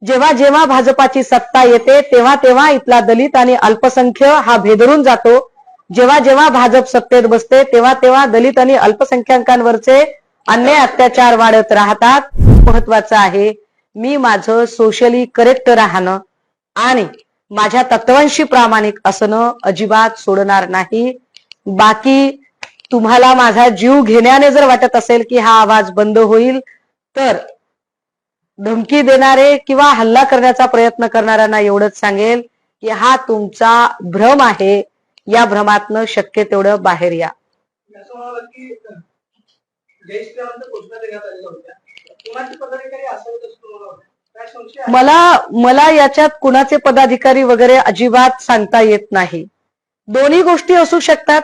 जेव्हा जेव्हा भाजपाची सत्ता येते तेव्हा तेव्हा इथला दलित आणि अल्पसंख्य हा भेदरून जातो। जेव्हा जेव्हा भाजप सत्तेत बसते तेव्हा तेव्हा दलित आणि अल्पसंख्याकांवरचे अन्याय अत्याचार वाढत राहतात। महत्वाचं आहे मी माझं सोशली करेक्ट राहणं आणि माझ्या तत्वांशी प्रामाणिक असणं अजिबात सोडणार नाही। बाकी तुम्हाला माझा जीव घेण्याने जर वाटत असेल की हा आवाज बंद होईल तर धमकी देणारे किंवा हल्ला करण्याचा प्रयत्न करणाऱ्यांना एवढंच सांगेल की हा तुमचा भ्रम आहे। या भ्रमातनं शक्य तेवढं बाहेर या। मला याच्यात कुणाचे पदाधिकारी वगैरे अजिबात सांगता येत नाही। दोन्ही गोष्टी असू शकतात।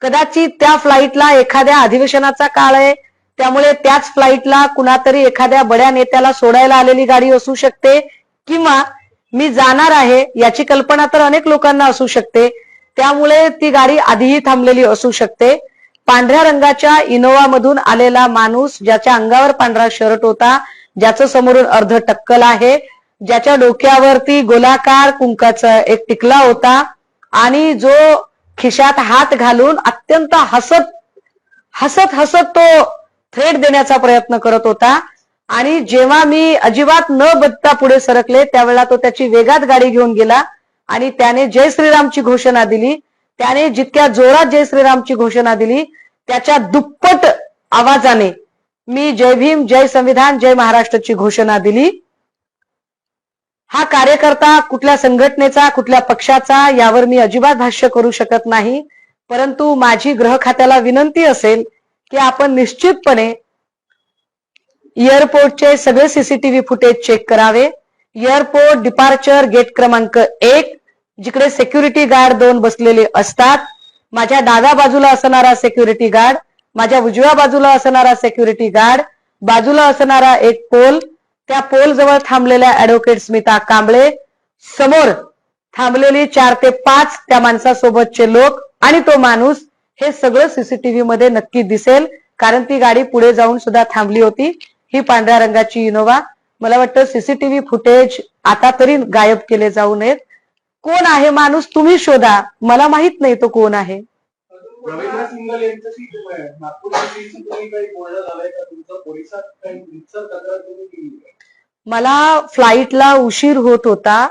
कदाचित त्या फ्लाईटला एखाद्या अधिवेशनाचा काळ आहे त्यामुळे त्याच फ्लाईटला कुणातरी एखाद्या बड्या नेत्याला सोडायला आलेली गाडी असू शकते किंवा मी जाणार आहे याची कल्पना तर अनेक लोकांना असू शकते त्यामुळे ती गाडी आधीही थांबलेली असू शकते। पांढऱ्या रंगाच्या इनोवा मधून आलेला माणूस ज्याच्या अंगावर पांढरा शर्ट होता, ज्याचं समोरून अर्ध टक्कल आहे, ज्याच्या डोक्यावरती गोलाकार कुंकाचा एक टिकला होता आणि जो खिशात हात घालून अत्यंत हसत हसत हसत तो थ्रेट देण्याचा प्रयत्न करत होता आणि जेव्हा मी अजिबात न बघता पुढे सरकले त्यावेळेला तो त्याची वेगात गाडी घेऊन गेला आणि त्याने जय श्रीरामची घोषणा दिली। त्याने जितक्या जोरात जय श्रीरामची घोषणा दिली त्याच्या दुप्पट आवाजाने मी जय भीम, जय संविधान, जय महाराष्ट्राची घोषणा दिली। हा कार्यकर्ता कुठल्या संघटनेचा, कुठल्या पक्षाचा यावर मी अजिबात भाष्य करू शकत नाही, परंतु माझी गृह खात्याला विनंती असेल की आपण निश्चितपणे एअरपोर्टचे सगळे सीसीटीव्ही फुटेज चेक करावे। एअरपोर्ट डिपार्चर गेट क्रमांक 1 जिकडे सिक्युरिटी गार्ड 2 बसलेले असतात, माझ्या डाव्या बाजूला असणारा सिक्युरिटी गार्ड, माझ्या उजव्या बाजूला असणारा सिक्युरिटी गार्ड, बाजूला असणारा एक पोल, त्या पोल जवळ थांबलेल्या ऍडव्होकेट स्मिता कांबळे, समोर थांबलेली 4 ते 5 त्या माणसासोबतचे लोक आणि तो माणूस, हे सगळं सीसीटीव्ही मध्ये नक्की दिसेल कारण ती गाडी पुढे जाऊन सुद्धा थांबली होती। ही पांढऱ्या रंगाची इनोवा। मला वाटतं सीसीटीव्ही फुटेज आता तरी गायब केले जाऊ नयेत। कोण आहे माणूस तुम्ही शोधा, मला माहित नाही तो कोण आहे। रवींद्र सिंगल यांच्याशी नागपूरच्या सीटशी तुम्ही काही बोलणं झालंय का? तुमचं पोलिसात काही तक्रार तुम्ही केली? मला फ्लाईटला उशीर होत होता।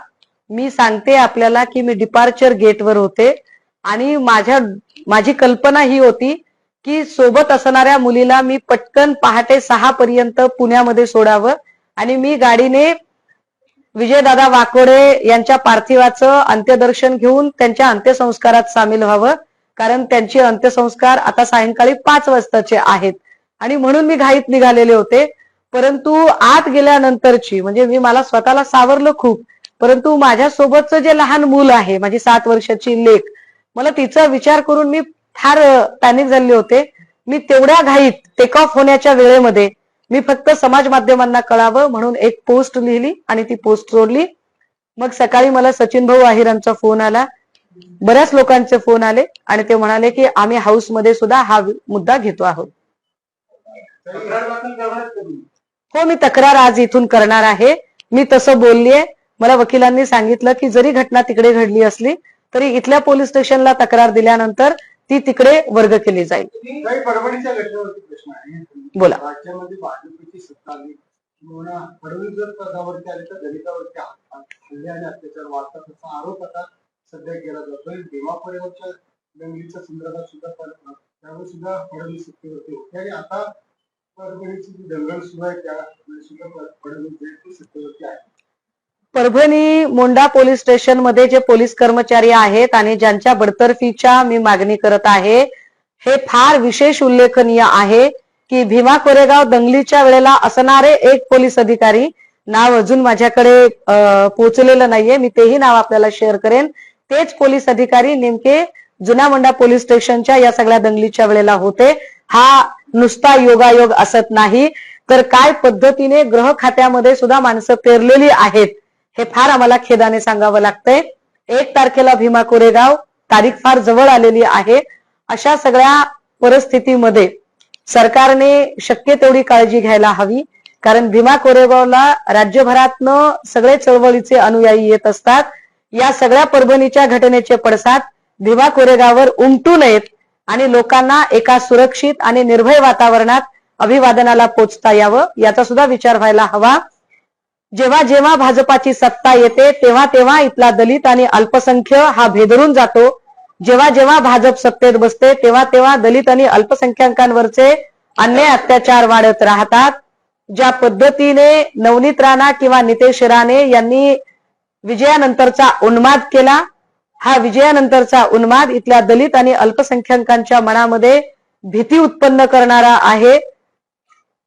मी सांगते आपल्याला की मी डिपार्चर गेटवर होते आणि माझी कल्पना ही होती की सोबत असणाऱ्या मुलीला मी पटकन पहाटे 6 पर्यंत पुण्यामध्ये सोडावं आणि मी गाडीने विजयदादा वाकोडे यांच्या पार्थिवाचं अंत्यदर्शन घेऊन त्यांच्या अंत्यसंस्कारात सामील व्हावं कारण त्यांचे अंत्यसंस्कार आता सायंकाळी 5 वाजताचे आहेत आणि म्हणून मी घाईत निघालेले होते। परंतु आत गेल्यानंतरची म्हणजे मला स्वतःला सावरलं खूप, परंतु माझ्या सोबतचं जे लहान मूल आहे, माझी 7 वर्षाची लेक, मला तिचा विचार करून मी फार पॅनिक झाले होते। मी तेवढ्या घाईत टेक ऑफ होण्याच्या वेळेमध्ये मी फक्त समाज माध्यमांना कळावं म्हणून एक पोस्ट लिहिली आणि ती पोस्ट सोडली। मग सकाळी मला सचिन भाऊ आहिरांचा फोन आला, बऱ्याच लोकांचे फोन आले आणि ते म्हणाले की आम्ही हाऊस मध्ये सुद्धा हा मुद्दा घेतो आहोत। हो, मी तक्रार आज इथून करणार आहे। मी तसं बोललीये। मला वकिलांनी सांगितलं की जरी घटना तिकडे घडली असली तरी इथल्या पोलीस स्टेशनला तक्रार दिल्यानंतर ती तिकडे वर्ग केली जाईल। परभणीच्या घटनेवरती प्रश्न आहे। बोला। राज्यामध्ये भाजपची सत्ता आली, फडणवीस जर पदावरती आले तर दलितावरती हल्ले आणि अत्याचार वाढतात असा आरोप आता सध्या केला जातोय। भीमा कोरेगावच्या दंगलीच्या संदर्भात सुद्धा त्यावेळी सुद्धा फडणवीस सत्तेवरती होते आणि आता परभणीची जी दंगल सुरू आहे त्यावेळी सुद्धा फडणवीस सत्तेवरती आहे। परभणी मोंढा पोलीस स्टेशन मध्ये जे पोलीस कर्मचारी आहेत आणि ज्यांच्या बडतर्फीच्या मी मागणी करत आहे, हे फार विशेष उल्लेखनीय आहे की भीमा कोरेगाव दंगलीच्या वेळेला असणारे एक पोलीस अधिकारी, नाव अजून माझ्याकडे पोहोचलेलं नाहीये, मी तेही नाव आपल्याला शेअर करेन, तेच पोलीस अधिकारी नेमके जुना मोंढा पोलीस स्टेशनच्या या सगळ्या दंगलीच्या वेळेला होते। हा नुसता योगायोग असत नाही तर काय पद्धतीने गृह खात्यामध्ये सुद्धा माणसं पेरलेली आहेत हे फार आम्हाला खेदाने सांगावं लागतंय। 1 तारखेला भीमा कोरेगाव, तारीख फार जवळ आलेली आहे। अशा सगळ्या परिस्थितीमध्ये सरकारने शक्य तेवढी काळजी घ्यायला हवी। कारण भीमा कोरेगावला राज्यभरातनं सगळे चळवळीचे अनुयायी येत असतात. या सगळ्या परभणीच्या घटनेचे पडसाद भीमा कोरेगाववर उमटू नयेत आणि लोकांना एका सुरक्षित आणि निर्भय वातावरणात अभिवादनाला पोचता यावं याचा सुद्धा विचार व्हायला हवा. जेव्हा जेव्हा भाजपाची सत्ता येते तेव्हा तेव्हा इथला दलित आणि अल्पसंख्य हा भेदरून जातो. जेव्हा जेव्हा भाजप सत्तेत बसते तेव्हा तेव्हा दलित आणि अल्पसंख्याकांवरचे अन्याय अत्याचार वाढत राहतात. ज्या पद्धतीने नवनीत राणा किंवा नितेश राणे यांनी विजयानंतरचा उन्माद केला, हा विजयानंतरचा उन्माद इथल्या दलित आणि अल्पसंख्याकांच्या मनामध्ये भीती उत्पन्न करणारा आहे.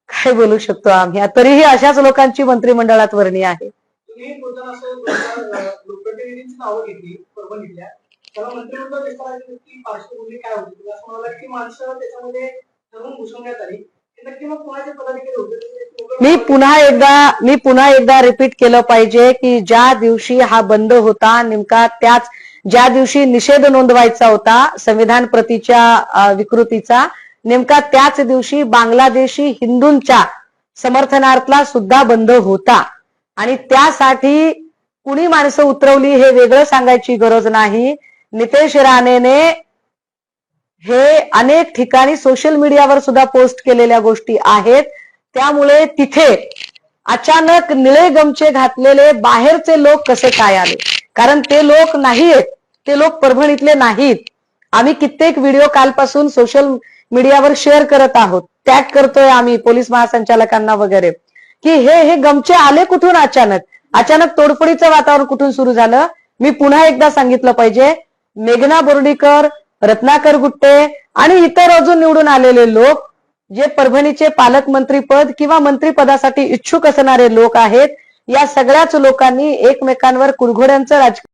काय बोलू शकतो आम्ही? तरीही अशाच लोकांची मंत्रिमंडळात वर्णी आहे. तुम्ही बोलताना असं लोकप्रतिनिधींची नावं घेतली परभणीतल्या, त्याला मंत्रिमंडळ विस्ताराची पार्श्वभूमी काय होती? तुम्ही असं म्हणाला की माणसं त्याच्यामध्ये ठरवून घुसवण्यात आली. नक्की मग कोणाचे पदाधिकारी होते? मी पुन्हा एकदा रिपीट केलं पाहिजे की ज्या दिवशी हा बंद होता, नेमका त्याच ज्या दिवशी निषेध नोंदवायचा होता संविधान प्रतीच्या विकृतीचा, नेमका त्याच दिवशी बांगलादेशी हिंदूंच्या समर्थनार्थला सुद्धा बंद होता. आणि त्यासाठी कुणी माणसं उतरवली हे वेगळं सांगायची गरज नाही. नितेश राणेने हे अनेक ठिकाणी सोशल मीडियावर सुद्धा पोस्ट केलेल्या गोष्टी आहेत. त्यामुळे तिथे अचानक निळे गमछे घातलेले बाहेरचे लोक कसे काय आले? कारण ते लोक नाहीत, ते लोक परभणीतले नाहीत. आम्ही कित्येक व्हिडिओ कालपासून सोशल मीडियावर शेअर करत आहोत, टॅग करतोय आम्ही पोलीस महासंचालकांना वगैरे, की हे गमछे आले कुठून? अचानक तोडफोडीचं वातावरण कुठून सुरू झालं? मी पुन्हा एकदा सांगितलं पाहिजे, मेघना बोर्डीकर, रत्नाकर गुट्टे आणि इतर अजून निवडून आलेले लोक जे परभणीचे पालकमंत्रीपद किंवा मंत्रिपदासाठी इच्छुक असणारे लोक आहेत, या सगळ्याच लोकांनी एकमेकांवर कुरघोड्यांचं राजकारण